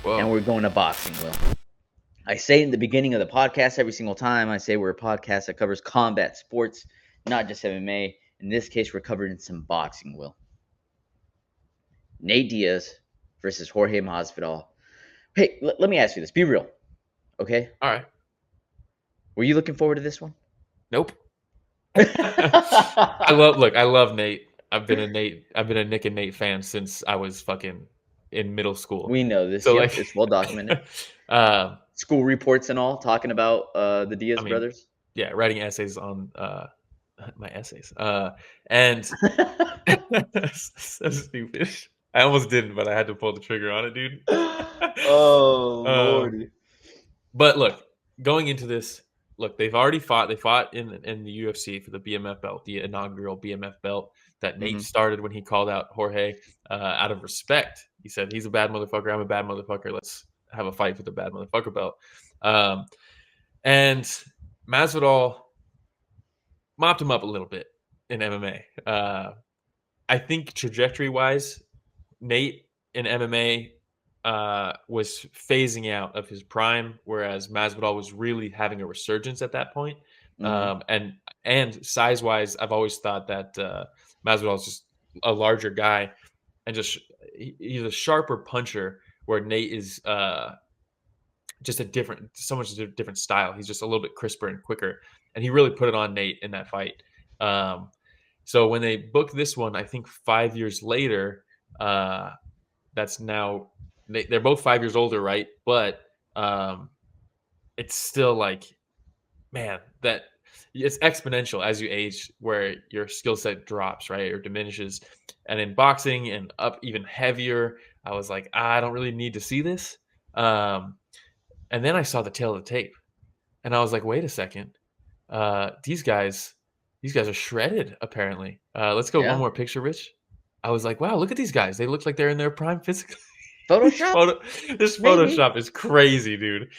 and Whoa. we're going to boxing, Will. I say in the beginning of the podcast every single time, I say we're a podcast that covers combat sports, not just MMA. In this case, we're covering some boxing, Will. Nate Diaz versus Jorge Masvidal. Hey, let me ask you this. Be real, okay? All right. Were you looking forward to this one? Nope. I love Nate. I've been a Nick and Nate fan since I was fucking in middle school. We know this. So Yep, like, it's well documented. um, School reports and all talking about the I Diaz mean, brothers. yeah, writing essays on my essays. And so stupid. I almost didn't, but I had to pull the trigger on it, dude. Oh um, lordy. but look, going into this, look, they've already fought. They fought in the UFC for the BMF belt, the inaugural BMF belt that Nate Mm-hmm. started when he called out Jorge out of respect. He said, "He's a bad motherfucker. I'm a bad motherfucker. Let's have a fight for the bad motherfucker belt." And Masvidal mopped him up a little bit in MMA. I think trajectory-wise, Nate in MMA was phasing out of his prime, whereas Masvidal was really having a resurgence at that point. Mm-hmm. And size-wise, I've always thought that Masvidal is just a larger guy, and he's a sharper puncher, where Nate is just so much different style. He's just a little bit crisper and quicker, and he really put it on Nate in that fight. So when they booked this one, I think 5 years later, that's now they're both 5 years older, right? But it's still like, man, that it's exponential as you age, where your skill set drops, right, or diminishes. And in boxing and up even heavier, I was like, I don't really need to see this. And then I saw the tail of the tape, and I was like, wait a second, these guys are shredded. Apparently, let's go one Yeah. more picture, Rich. I was like, wow, look at these guys. They look like they're in their prime physically. Photoshop? This Maybe. Photoshop is crazy, dude.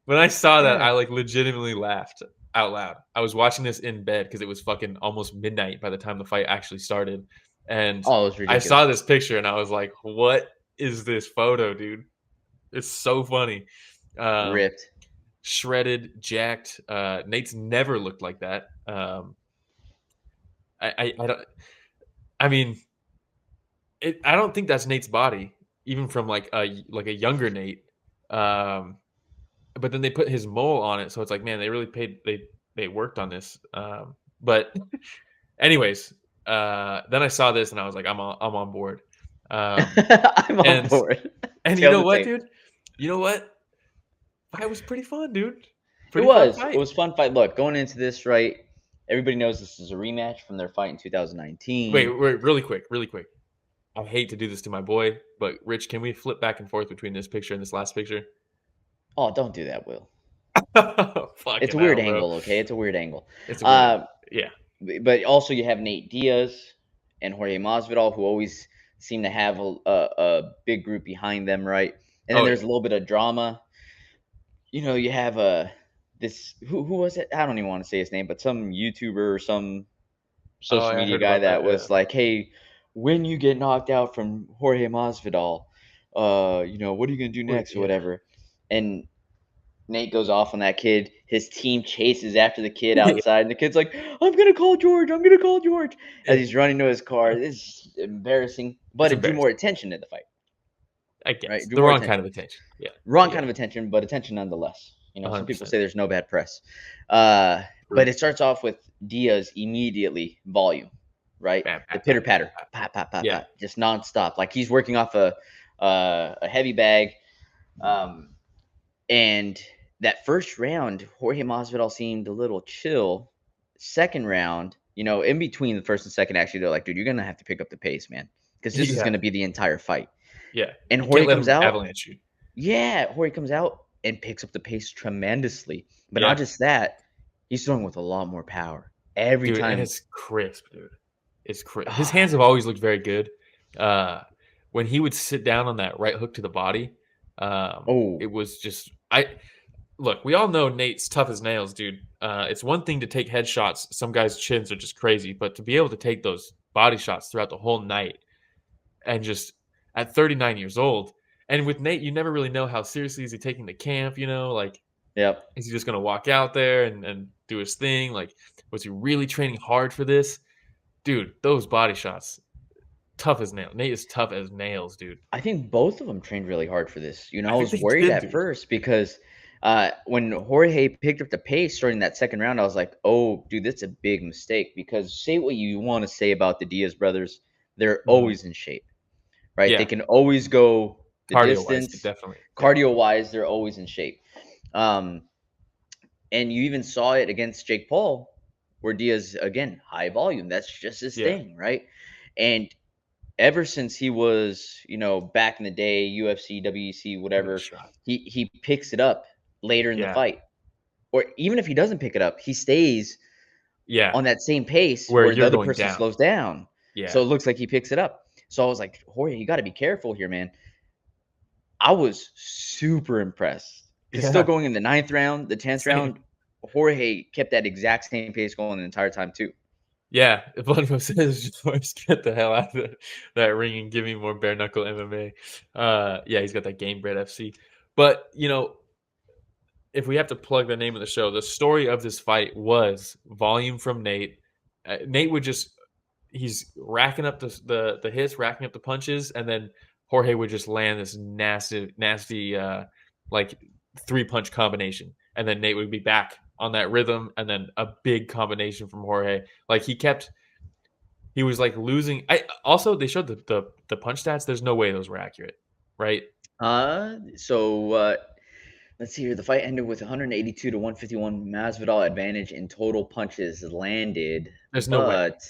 When I saw that, Yeah. I like legitimately laughed out loud. I was watching this in bed because it was fucking almost midnight by the time the fight actually started. And Oh, it was I ridiculous. saw this picture and I was like, what is this photo, dude? It's so funny. Um, Ripped. Shredded, jacked. Nate's never looked like that. I don't. I mean, I don't think that's Nate's body, even from like a younger Nate. Um, but then they put his mole on it, so it's like, man, they really they worked on this. But anyways, then I saw this and I was like, I'm on board. I'm on and board. and you Tail know the what, tape. dude? You know what? Fight was pretty fun, dude. It Pretty fun was. It fight. was a fun fight. Look, going into this, right? Everybody knows this is a rematch from their fight in 2019. Wait, really quick. I hate to do this to my boy, but Rich, can we flip back and forth between this picture and this last picture? Oh, don't do that, Will. It's Fucking a weird hell, bro. angle, okay? It's a weird angle. It's a weird Uh, angle. Yeah. but also you have Nate Diaz and Jorge Masvidal, who always seem to have a big group behind them, right? And then Oh there's yeah. a little bit of drama. You have this who was it? I don't even want to say his name, but some YouTuber or some Oh, social I media heard guy about that that. Yeah. was like, "Hey, when you get knocked out from Jorge Masvidal, what are you gonna do next or Yeah. whatever?" And Nate goes off on that kid. His team chases after the kid Yeah. outside, and the kid's like, "I'm gonna call George. I'm gonna call George." As Yeah. he's running to his car, it's embarrassing, but It's it drew more embarrassing. attention to the fight, I right? guess It drew the more wrong kind attention. of attention. Yeah. Wrong Yeah. kind of attention, but attention nonetheless. Some people 100%. say there's no bad press. But True. it starts off with Diaz immediately volume, right? Bam, The bam, bam, pitter bam, patter, bam. pat, pat, pat, Yeah. pat, just nonstop. Like he's working off a heavy bag. Um, and that first round, Jorge Masvidal seemed a little chill. Second round, in between the first and second, actually, they're like, dude, you're gonna have to pick up the pace, man, because this is Yeah. gonna be the entire fight. Yeah. And You can't Jorge let comes him out. avalanche you. Yeah, Jorge comes out and picks up the pace tremendously. But not Yeah. just that, he's throwing with a lot more power every Dude, and time. it's crisp, dude. It's crisp. His Ah, hands have always looked very good. Uh, when he would sit down on that right hook to the body, oh, it was just I look. We all know Nate's tough as nails, dude. It's one thing to take headshots. Some guys' chins are just crazy, but to be able to take those body shots throughout the whole night and just at 39 years old, And with Nate, you never really know how seriously is he taking the camp, like, Yep. is he just gonna walk out there and do his thing? Like, was he really training hard for this? Dude, those body shots, tough as nails. Nate is tough as nails, dude. I think both of them trained really hard for this. I I think was they worried did, at dude. first because when Jorge picked up the pace during that second round, I was like, "Oh, dude, that's a big mistake." Because say what you want to say about the Diaz brothers, they're Mhm. always in shape, right? They Yeah, can always go the cardio-wise, distance. definitely. Yeah. Cardio wise, they're always in shape. Um, and you even saw it against Jake Paul, where Diaz again high volume. That's just his Yeah. thing, right? And ever since he was, back in the day, UFC, WEC, No whatever, shot. he picks it up later in the Yeah. fight. Or even if he doesn't pick it up, he stays Yeah. on that same pace Where where the you're other going person down. slows down. So Yeah. it looks like he picks it up. So I was like, Jorge, you got to be careful here, man. I was super impressed because still Yeah. going in the ninth round, the 10th Same. round, Jorge kept that exact same pace going the entire time, too. Yeah. One of them says, "Just get the hell out of that ring and give me more bare knuckle MMA." Yeah, he's got that Game Bread FC. But, if we have to plug the name of the show, the story of this fight was volume from Nate. Nate would just he's racking up the hits, racking up the punches, and then Jorge would just land this nasty like 3-punch combination, and then Nate would be back on that rhythm, and then a big combination from Jorge. Like he was like losing. I also they showed the punch stats. There's no way those were accurate, right? So let's see here. The fight ended with 182 to 151 Masvidal advantage in total punches landed, There's no way. but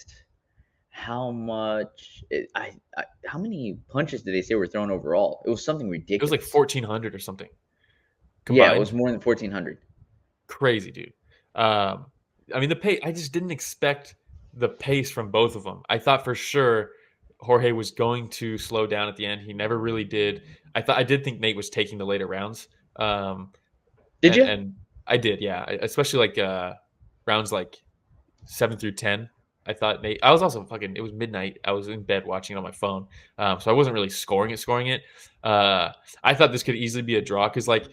how much? How many punches did they say were thrown overall? It was something It was like ridiculous. 1,400 or something Yeah, it was combined. more than 1,400. Crazy, dude. Um, I mean, the pace. I just didn't expect the pace from both of them. I thought for sure Jorge was going to slow down at the end. He never really did. I did think Nate was taking the later rounds. Um, Did and you? and I did, yeah. Especially like rounds like 7 through 10. I thought Nate. I was also fucking. It was midnight. I was in bed watching on my phone, so I wasn't really scoring it. I thought this could easily be a draw because like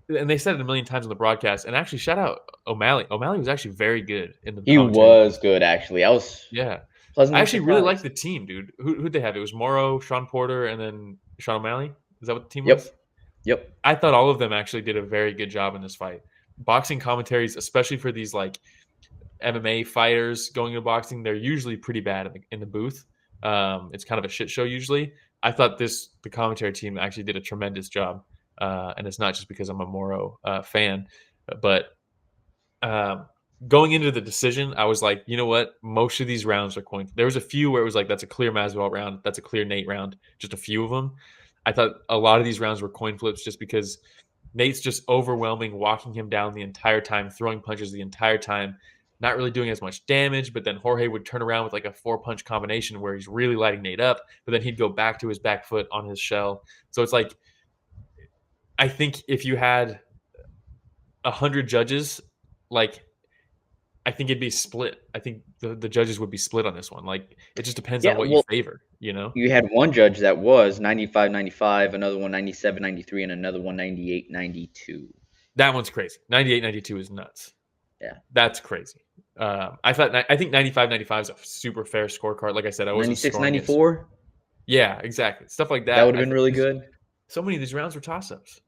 and they said it a million times on the broadcast. And actually, shout out O'Malley. O'Malley was actually very good in the He commentary. was good, actually. I was Yeah, I pleasantly actually really like surprised. the team, dude. Who'd they have? It was Morrow, Sean Porter, and then Sean O'Malley. Is that what the team Yep. was? Yep. I thought all of them actually did a very good job in this fight. Boxing commentaries, especially for these like MMA fighters going to boxing, they're usually pretty bad in the booth. It's kind of a shit show usually. I thought the commentary team actually did a tremendous job, and it's not just because I'm a Morrow fan, but um, going into the decision, I was like, you know what? Most of these rounds are coin. There was a few where it was like, that's a clear Masvidal round, that's a clear Nate round. Just a few of them. I thought a lot of these rounds were coin flips, just because Nate's just overwhelming, walking him down the entire time, throwing punches the entire time, not really doing as much damage. But then Jorge would turn around with like a 4-punch combination where he's really lighting Nate up, but then he'd go back to his back foot on his shell. So it's like, I think if you had 100 judges, like I think it'd be split. I think the judges would be split on this one. Like it just depends on Yeah. what you Well, favor, you know? you had one judge that was 95-95, another one 97-93, and another one 98-92. That one's crazy. 98-92 is nuts. Yeah. That's crazy. I think 95-95 is a super fair scorecard. Like I said, I wasn't Ninety-six, scoring it. 94. Yeah, exactly. Stuff like That that. would have I been think really because good. so many of these rounds were toss ups.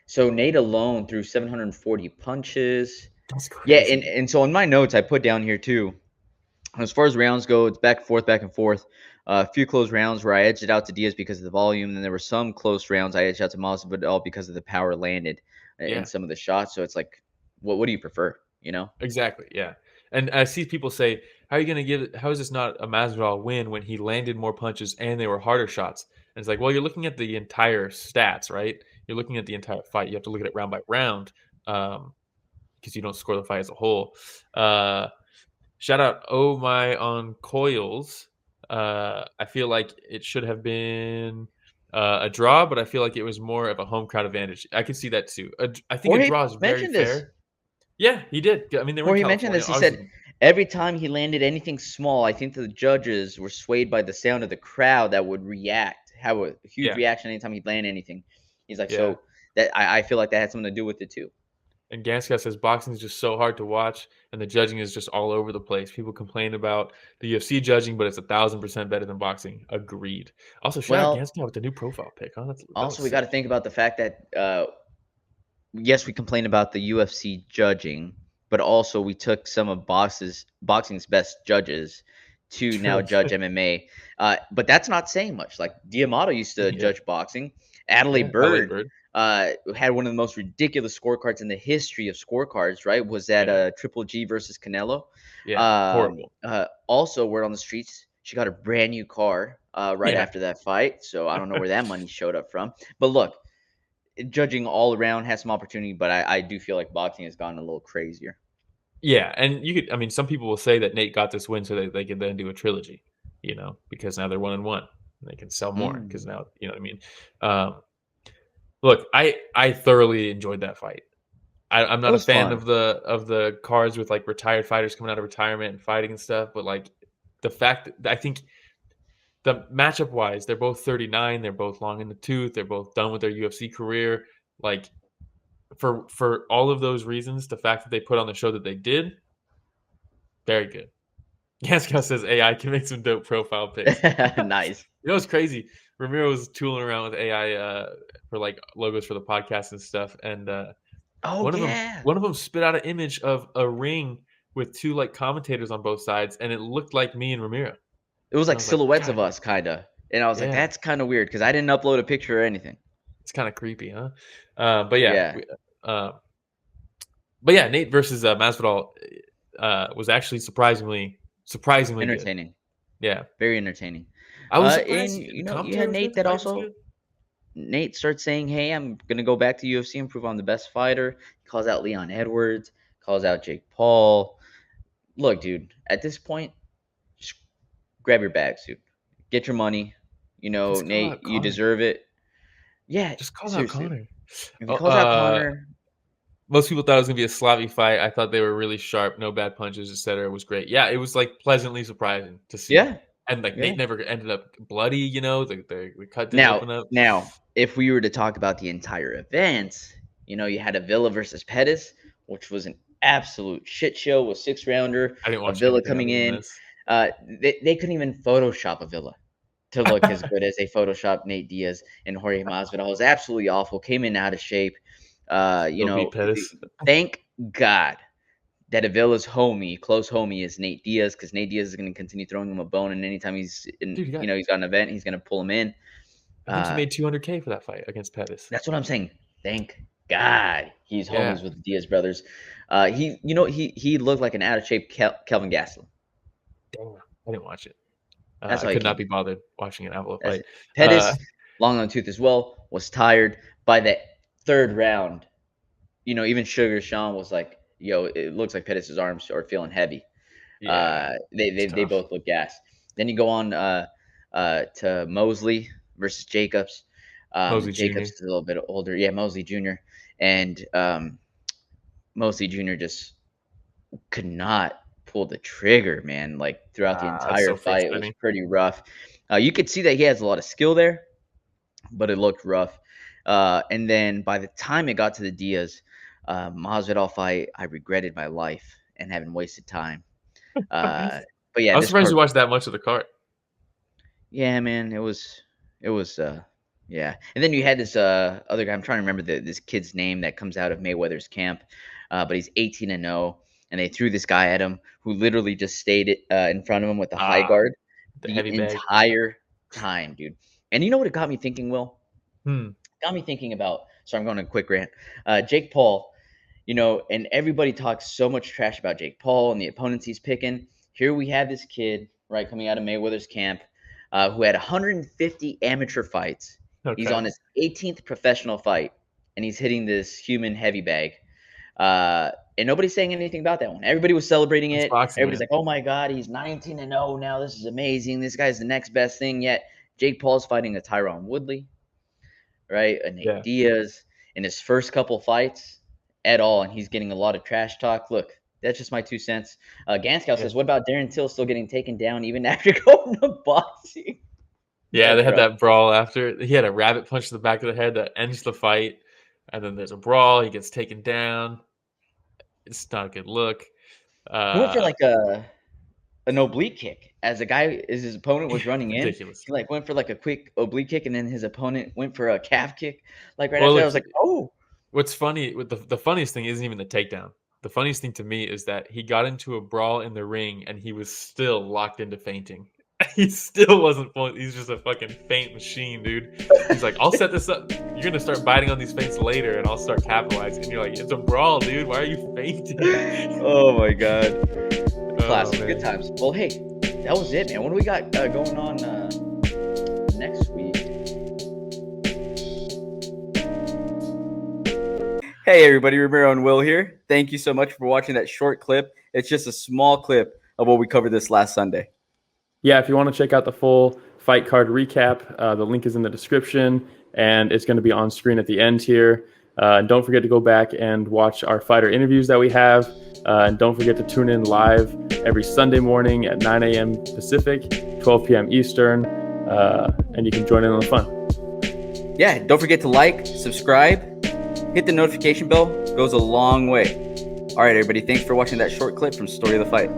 So Nate alone threw 740 punches. That's Yeah, crazy, and, dude. and so in my notes, I put down here too. As far as rounds go, it's back and forth, back and forth. A few close rounds where I edged it out to Diaz because of the volume. And there were some close rounds I edged out to Masvidal because of the power landed in Yeah. some of the shots. So it's like, what do you prefer? Exactly. Yeah. And I see people say, "How are you going to give it? How is this not a Masvidal win when he landed more punches and they were harder shots?" And it's like, well, you're looking at the entire stats, right? You're looking at the entire fight. You have to look at it round by round, because you don't score the fight as a whole. Uh, Shout out Oh My on Coils. I feel like it should have been a draw, but I feel like it was more of a home crowd advantage. I could see that too. I think a Jorge draw is very mentioned this. fair. Yeah, he did. I mean, they were in Jorge mentioned California. this. He said Obviously, every time he landed anything small, I think the judges were swayed by the sound of the crowd that would react have a huge Yeah, reaction anytime he'd land anything. He's like, yeah. so that I feel like that had something to do with it too. And Ganscott says boxing is just so hard to watch, and the judging is just all over the place. People complain about the UFC judging, but it's 1,000% better than boxing. Agreed. Also, shout out Well, Ganscott with the new profile pic. Huh? That also looks we got sick. to think about the fact that yes, we complain about the UFC judging, but also we took some of boxing's best judges to now True. judge MMA. But that's not saying much. Like Diamato used to Yeah, judge boxing. Adelaide yeah. LA Bird Bird. had one of the most ridiculous scorecards in the history of scorecards. Right? Was that Yeah, Triple G versus Canelo? yeah. Horrible. Also, word on the streets, she got a brand new car right Yeah, after that fight. So I don't know where that money showed up from. But look, judging all around has some opportunity, but I do feel like boxing has gotten a little crazier. yeah. And you could. I mean, some people will say that Nate got this win so that they could then do a trilogy. Because now they're 1-1. And they can sell more because Mm. now you know what I mean. Um, Look, I thoroughly enjoyed that fight. I'm It not a was fan fun. of the cards with like retired fighters coming out of retirement and fighting and stuff, but like the fact that I think the matchup wise, they're both 39, they're both long in the tooth, they're both done with their UFC career. Like for all of those reasons, the fact that they put on the show that they did, very good. Gaskell says AI can make some dope profile pics. Nice. It's crazy. Ramiro was tooling around with AI for like logos for the podcast and stuff, and Oh One of them yeah. one of them spit out an image of a ring with 2, like, commentators on both sides, and it looked like me and Ramiro. It was And I like was like, silhouettes of "God." us, kinda. And I was like, Yeah, that's kind of weird because I didn't upload a picture or anything. it's kinda creepy, huh? But yeah, Yeah, uh, but yeah, Nate versus, Masvidal, was actually surprisingly good. entertaining. Yeah. Very entertaining. I was And surprised you the know, you commentary had was good, Nate the that fight was also good. Nate starts saying, "Hey, I'm gonna go back to UFC and prove I'm the best fighter." He calls out Leon Edwards, calls out Jake Paul. Look, dude, at this point, just grab your bags, dude. Get your money. You know, Just call Nate, out you Connor. deserve it. Yeah, Just call out seriously. Connor. If he Oh, calls out Connor, most people thought it was gonna be a sloppy fight. I thought they were really sharp, no bad punches, etc. It was great. Yeah, it was like pleasantly surprising to see. yeah, And like yeah. Nate never ended up bloody, the cut didn't Now, open up. now, if we were to talk about the entire event, you know, you had a Villa versus Pettis, which was an absolute shit show, with 6 rounder, I didn't a watch Villa anything coming other than in. this. They couldn't even Photoshop a Villa to look as good as they photoshopped Nate Diaz and Jorge Masvidal. It was absolutely awful. Came in out of shape. You Still beat know, Pettis. thank God that Avila's homie, close homie, is Nate Diaz, because Nate Diaz is going to continue throwing him a bone, and anytime he's in, Dude, he's got an event, he's going to pull him in. I think he Uh, made 200K for that fight against Pettis. that's what I'm saying. Thank God he's Yeah. homies with the Diaz brothers. He looked like an out of shape Kelvin Gastelum. Damn. I didn't watch it. That's I how he could not came. be bothered watching an Avila That's fight. it. Uh, Pettis, long on the tooth as well, was tired by the third round. You know, even Sugar Sean was like, "Yo, it looks like Pettis' arms are feeling heavy." yeah, it's They tough. both look gassed. Then you go on to Mosley versus Jacobs. Mosley Jacobs Jr. is a little bit older. Yeah, Mosley Jr. And Mosley Jr. just could not pull the trigger, man. Like throughout the That's entire so fight, it was frustrating. pretty rough. You could see that he has a lot of skill there, but it looked rough. And then by the time it got to the Diaz Masvidal fight, I regretted my life and having wasted time. Uh, but I yeah, was this surprised you card, watched that much of the card. yeah, man, it was, yeah. And then you had this other guy. I'm trying to remember this kid's name that comes out of Mayweather's camp, but he's 18-0, and they threw this guy at him who literally just stayed in front of him with the high Ah, guard the the heavy bag. entire time, dude. And you know what it got me thinking, Will? Hmm. Got me thinking about. So I'm going on a quick rant. Jake Paul, you know, and everybody talks so much trash about Jake Paul and the opponents he's picking. Here we have this kid, right, coming out of Mayweather's camp, who had 150 amateur fights. He's Okay. on his 18th professional fight, and he's hitting this human heavy bag. And nobody's saying anything about that one. Everybody was celebrating That's it. boxing, Everybody's man. like, "Oh my God, he's 19-0 now. This is amazing. This guy's the next best thing yet." Jake Paul's fighting a Tyron Woodley, right? A Nate Yeah, Diaz in his first couple fights at all, and he's getting a lot of trash talk. Look, that's just my 2 cents. Ganscow yeah. says, "What about Darren Till still getting taken down even after going to boxing?" Yeah, That they had drop. that brawl after. He had a rabbit punch to the back of the head that ends the fight, and then there's a brawl. He gets taken down. It's not a good look. He went for Uh, like an oblique kick as his opponent was running in. Ridiculous. He like went for like a quick oblique kick, and then his opponent went for a calf kick. Like right Well, after that, I look, was like, oh. what's funny with the funniest thing isn't even the takedown. The funniest thing to me is that he got into a brawl in the ring and he was still locked into fainting. He still wasn't pulling. He's just a fucking feint machine, dude. He's like, I'll set this up. You're gonna start biting on these feints later, and I'll start capitalizing. And you're like, it's a brawl, dude. Why are you fainting? Oh my god. Oh Classic. Good man. times. Well, hey, that was it, man. What do we got going on next week? Hey, everybody. Romero and Will here. Thank you so much for watching that short clip. It's just a small clip of what we covered this last Sunday. Yeah, if you want to check out the full fight card recap, the link is in the description, and it's going to be on screen at the end here. Don't forget to go back and watch our fighter interviews that we have. And don't forget to tune in live every Sunday morning at 9 a.m. Pacific, 12 p.m. Eastern, and you can join in on the fun. Yeah, don't forget to like, subscribe, hit the notification bell. It goes a long way. All right, everybody. Thanks for watching that short clip from Story of the Fight.